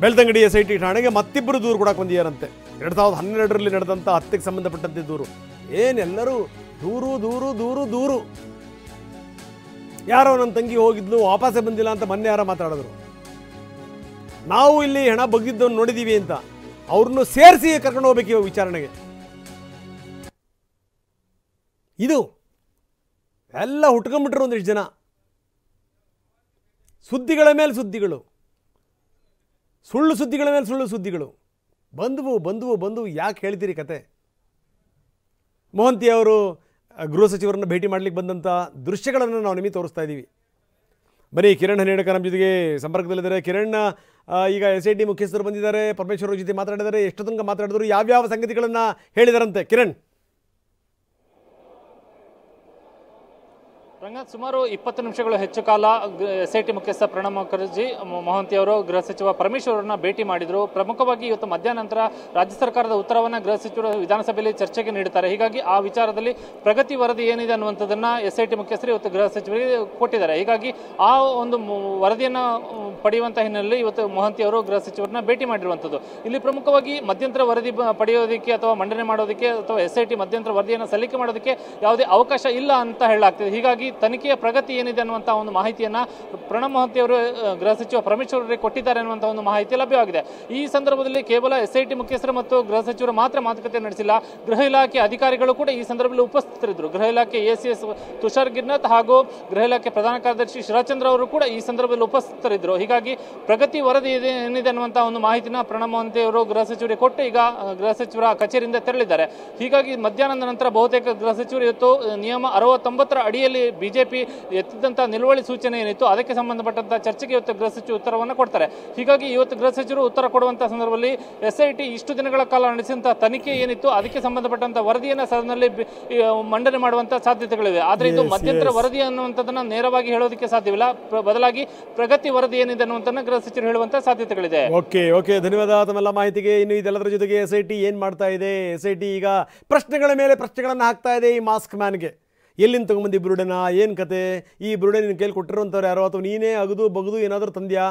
Belthangady SIT ಠಾಣೆಗೆ ಮತ್ತಿಬ್ಬರು ದೂರು ಕೊಡಕ್ಕೆ ಬಂದಿದ್ದಾರಂತೆ. 2012ರಲ್ಲಿ ನಡೆದಂಥ ಹತ್ಯೆಗೆ ಸಂಬಂಧಪಟ್ಟಂತೆ ದೂರು. ಏನೆಲ್ಲರೂ ದೂರು ದೂರು ದೂರು ದೂರು. ಯಾರೋ ನನ್ನ ತಂಗಿ ಹೋಗಿದ್ಲು ವಾಪಸ್ಸೇ ಬಂದಿಲ್ಲ ಅಂತ ಮೊನ್ನೆ ಯಾರೋ ಮಾತಾಡಿದ್ರು. ನಾವು ಇಲ್ಲಿ ಹೆಣ ಬಗ್ಗಿದ್ದವನು ನೋಡಿದ್ದೀವಿ ಅಂತ ಅವ್ರನ್ನು ಸೇರಿಸಿ ಕರ್ಕೊಂಡು ಹೋಗ್ಬೇಕು ಇವಾಗ ವಿಚಾರಣೆಗೆ. ಇದು ಎಲ್ಲ ಹುಟ್ಕೊಂಡ್ಬಿಟ್ರು ಒಂದಿಷ್ಟು ಜನ. ಸುದ್ದಿಗಳ ಮೇಲೆ ಸುದ್ದಿಗಳು, ಸುಳ್ಳು ಸುದ್ದಿಗಳ ಮೇಲೆ ಸುಳ್ಳು ಸುದ್ದಿಗಳು ಬಂದವು. ಯಾಕೆ ಹೇಳ್ತೀರಿ ಕತೆ? ಮೊಹಂತಿ ಅವರು ಗೃಹ ಸಚಿವರನ್ನು ಭೇಟಿ ಮಾಡಲಿಕ್ಕೆ ಬಂದಂಥ ದೃಶ್ಯಗಳನ್ನು ನಾವು ನಿಮಗೆ ತೋರಿಸ್ತಾ ಇದ್ದೀವಿ. ಬರೀ ಕಿರಣ್ ಹನೇಡಕ ನಮ್ಮ ಜೊತೆಗೆ ಸಂಪರ್ಕದಲ್ಲಿದ್ದಾರೆ. ಕಿರಣ್, ಈಗ SIT ಮುಖ್ಯಸ್ಥರು ಬಂದಿದ್ದಾರೆ, ಪರಮೇಶ್ವರ್ ಜೊತೆ ಮಾತಾಡಿದ್ದಾರೆ. ಎಷ್ಟು ತನಕ ಮಾತಾಡಿದ್ರು, ಯಾವ್ಯಾವ ಸಂಗತಿಗಳನ್ನು ಹೇಳಿದಾರಂತೆ? ಕಿರಣ್, ರಂಗನಾಥ್, ಸುಮಾರು 20 ನಿಮಿಷಗಳು ಹೆಚ್ಚು ಕಾಲ SIT ಮುಖ್ಯಸ್ಥ ಪ್ರಣಬ್ ಮುಖರ್ಜಿ ಮೊಹಂತಿ ಅವರು ಗೃಹ ಸಚಿವ ಪರಮೇಶ್ವರ್ ಅವರನ್ನ ಭೇಟಿ ಮಾಡಿದರು. ಪ್ರಮುಖವಾಗಿ ಇವತ್ತು ಮಧ್ಯಾಹ್ನ ನಂತರ ರಾಜ್ಯ ಸರ್ಕಾರದ ಉತ್ತರವನ್ನು ಗೃಹ ಸಚಿವರು ವಿಧಾನಸಭೆಯಲ್ಲಿ ಚರ್ಚೆಗೆ ನೀಡುತ್ತಾರೆ. ಹೀಗಾಗಿ ಆ ವಿಚಾರದಲ್ಲಿ ಪ್ರಗತಿ ವರದಿ ಏನಿದೆ ಅನ್ನುವಂಥದ್ದನ್ನ SIT ಮುಖ್ಯಸ್ಥರು ಇವತ್ತು ಗೃಹ ಸಚಿವರಿಗೆ ಕೊಟ್ಟಿದ್ದಾರೆ. ಹೀಗಾಗಿ ಆ ಒಂದು ವರದಿಯನ್ನು ಪಡೆಯುವಂಥ ಹಿನ್ನೆಲೆಯಲ್ಲಿ ಇವತ್ತು ಮೊಹಂತಿ ಅವರು ಗೃಹ ಸಚಿವರನ್ನ ಭೇಟಿ ಮಾಡಿರುವಂಥದ್ದು. ಇಲ್ಲಿ ಪ್ರಮುಖವಾಗಿ ಮಧ್ಯಂತರ ವರದಿ ಪಡೆಯೋದಕ್ಕೆ ಅಥವಾ ಮಂಡನೆ ಮಾಡೋದಕ್ಕೆ ಅಥವಾ SIT ಮಧ್ಯಂತರ ವರದಿಯನ್ನು ಸಲ್ಲಿಕೆ ಮಾಡೋದಕ್ಕೆ ಯಾವುದೇ ಅವಕಾಶ ಇಲ್ಲ ಅಂತ ಹೇಳಲಾಗ್ತಿದೆ. ಹೀಗಾಗಿ ತನಿಖೆಯ ಪ್ರಗತಿ ಏನಿದೆ ಅನ್ನುವಂಥ ಒಂದು ಮಾಹಿತಿಯನ್ನ ಪ್ರಣಬ್ ಮೊಹಂತಿ ಅವರು ಗೃಹ ಸಚಿವ ಪರಮೇಶ್ವರ್ ಅವರಿಗೆ ಕೊಟ್ಟಿದ್ದಾರೆ ಅನ್ನುವಂಥ ಒಂದು ಮಾಹಿತಿ ಲಭ್ಯವಾಗಿದೆ. ಈ ಸಂದರ್ಭದಲ್ಲಿ ಕೇವಲ SIT ಮುಖ್ಯಸ್ಥರು ಮತ್ತು ಗೃಹ ಸಚಿವರು ಮಾತ್ರ ಮಾತುಕತೆ ನಡೆಸಿಲ್ಲ, ಗೃಹ ಇಲಾಖೆ ಅಧಿಕಾರಿಗಳು ಕೂಡ ಈ ಸಂದರ್ಭದಲ್ಲಿ ಉಪಸ್ಥಿತರಿದ್ದರು. ಗೃಹ ಇಲಾಖೆ ACS ತುಷಾರ್ ಗಿರ್ನಾಥ್ ಹಾಗೂ ಗೃಹ ಇಲಾಖೆ ಪ್ರಧಾನ ಕಾರ್ಯದರ್ಶಿ ಶಿರಾಚಂದ್ರ ಅವರು ಕೂಡ ಈ ಸಂದರ್ಭದಲ್ಲಿ ಉಪಸ್ಥಿತರಿದ್ದರು. ಹೀಗಾಗಿ ಪ್ರಗತಿ ವರದಿ ಏನಿದೆ ಅನ್ನುವಂಥ ಒಂದು ಮಾಹಿತಿನ ಪ್ರಣಬ್ ಮೊಹಂತಿ ಅವರು ಗೃಹ ಸಚಿವರಿಗೆ ಕೊಟ್ಟು ಈಗ ಗೃಹ ಸಚಿವರ ಕಚೇರಿಯಿಂದ ತೆರಳಿದ್ದಾರೆ. ಹೀಗಾಗಿ ಮಧ್ಯಾಹ್ನದ ನಂತರ ಬಹುತೇಕ ಗೃಹ ಸಚಿವರು ಇವತ್ತು ನಿಯಮ 69ರ ಅಡಿಯಲ್ಲಿ ಬಿಜೆಪಿ ಎತ್ತಿದಂತ ನಿಲುವಳಿ ಸೂಚನೆ ಏನಿತ್ತು ಅದಕ್ಕೆ ಸಂಬಂಧಪಟ್ಟಂತ ಚರ್ಚೆಗೆ ಇವತ್ತು ಗೃಹ ಸಚಿವರು ಉತ್ತರವನ್ನು ಕೊಡ್ತಾರೆ. ಹೀಗಾಗಿ ಇವತ್ತು ಗೃಹ ಸಚಿವರು ಉತ್ತರ ಕೊಡುವಂತಹ ಸಂದರ್ಭದಲ್ಲಿ SIT ಇಷ್ಟು ದಿನಗಳ ಕಾಲ ನಡೆಸಿದಂತಹ ತನಿಖೆ ಏನಿತ್ತು ಅದಕ್ಕೆ ಸಂಬಂಧಪಟ್ಟಂತ ವರದಿಯನ್ನು ಸದನದಲ್ಲಿ ಮಂಡನೆ ಮಾಡುವಂತಹ ಸಾಧ್ಯತೆಗಳಿವೆ. ಆದರೆ ಇದು ಮಧ್ಯಂತರ ವರದಿ ಅನ್ನುವಂಥದ್ದನ್ನ ನೇರವಾಗಿ ಹೇಳೋದಕ್ಕೆ ಸಾಧ್ಯವಿಲ್ಲ. ಬದಲಾಗಿ ಪ್ರಗತಿ ವರದಿ ಏನಿದೆ ಅನ್ನುವಂಥದ್ದನ್ನ ಗೃಹ ಸಚಿವರು ಹೇಳುವಂತಹ ಸಾಧ್ಯತೆಗಳಿದೆ. ಓಕೆ, ಧನ್ಯವಾದ ತಮ್ಮೆಲ್ಲ ಮಾಹಿತಿಗೆ. ಇನ್ನು ಇದೆಲ್ಲದರ ಜೊತೆಗೆ SIT ಏನ್ ಮಾಡ್ತಾ ಇದೆ? SIT ಈಗ ಪ್ರಶ್ನೆಗಳ ಮೇಲೆ ಪ್ರಶ್ನೆಗಳನ್ನು ಹಾಕ್ತಾ ಇದೆ ಈ ಮಾಸ್ಕ್ ಮ್ಯಾನ್ಗೆ. ಎಲ್ಲಿಂದ ತೊಗೊಂಬಂದು ಈ ಬುರುಡೆನ, ಏನು ಕತೆ? ಈ ಬುರುಡೆ ನಿನ್ನ ಕೈಲಿ ಕೊಟ್ಟಿರೋಂಥವ್ರು ಯಾರೋ, ಅಥವಾ ನೀನೇ ಅಗದು ಬಗದು ಏನಾದರೂ ತಂದ್ಯಾ?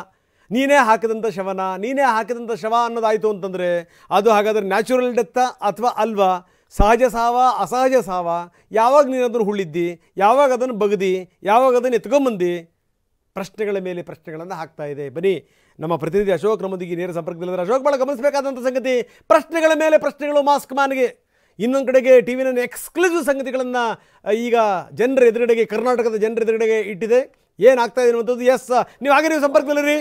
ನೀನೇ ಹಾಕಿದಂಥ ಶವನ, ನೀನೇ ಹಾಕಿದಂಥ ಶವ ಅನ್ನೋದಾಯಿತು ಅಂತಂದರೆ ಅದು ಹಾಗಾದರೆ ನ್ಯಾಚುರಲ್ ಡೆತ್ತಾ ಅಥವಾ ಅಲ್ವಾ? ಸಹಜ ಸಾವ, ಅಸಹಜ ಸಾವ? ಯಾವಾಗ ನೀನು ಅದನ್ನು ಹುಳ್ಳಿದ್ದಿ, ಯಾವಾಗ ಅದನ್ನು ಬಗದಿ, ಯಾವಾಗ ಅದನ್ನು ಎತ್ಕೊಂಬಂದು? ಪ್ರಶ್ನೆಗಳ ಮೇಲೆ ಪ್ರಶ್ನೆಗಳನ್ನು ಹಾಕ್ತಾ ಇದೆ. ಬನ್ನಿ, ನಮ್ಮ ಪ್ರತಿನಿಧಿ ಅಶೋಕ್ ನಮ್ಮೊಂದಿಗೆ ನೇರ ಸಂಪರ್ಕದಲ್ಲಿದ್ದಾರೆ. ಅಶೋಕ್, ಭಾಳ ಗಮನಿಸಬೇಕಾದಂಥ ಸಂಗತಿ ಪ್ರಶ್ನೆಗಳ ಮೇಲೆ ಪ್ರಶ್ನೆಗಳು ಮಾಸ್ಕ್ ಮ್ಯಾನ್ಗೆ. ಇನ್ನೊಂದು ಕಡೆಗೆ TV9 ಎಕ್ಸ್ಕ್ಲೂಸಿವ್ ಸಂಗತಿಗಳನ್ನು ಈಗ ಜನರ ಎದುರುಗಡೆಗೆ, ಕರ್ನಾಟಕದ ಜನರ ಎದುರುಗಡೆಗೆ ಇಟ್ಟಿದೆ. ಏನಾಗ್ತಾ ಇದೆ ಅನ್ನುವಂಥದ್ದು. ನೀವು ಸಂಪರ್ಕದಲ್ಲಿರಿ.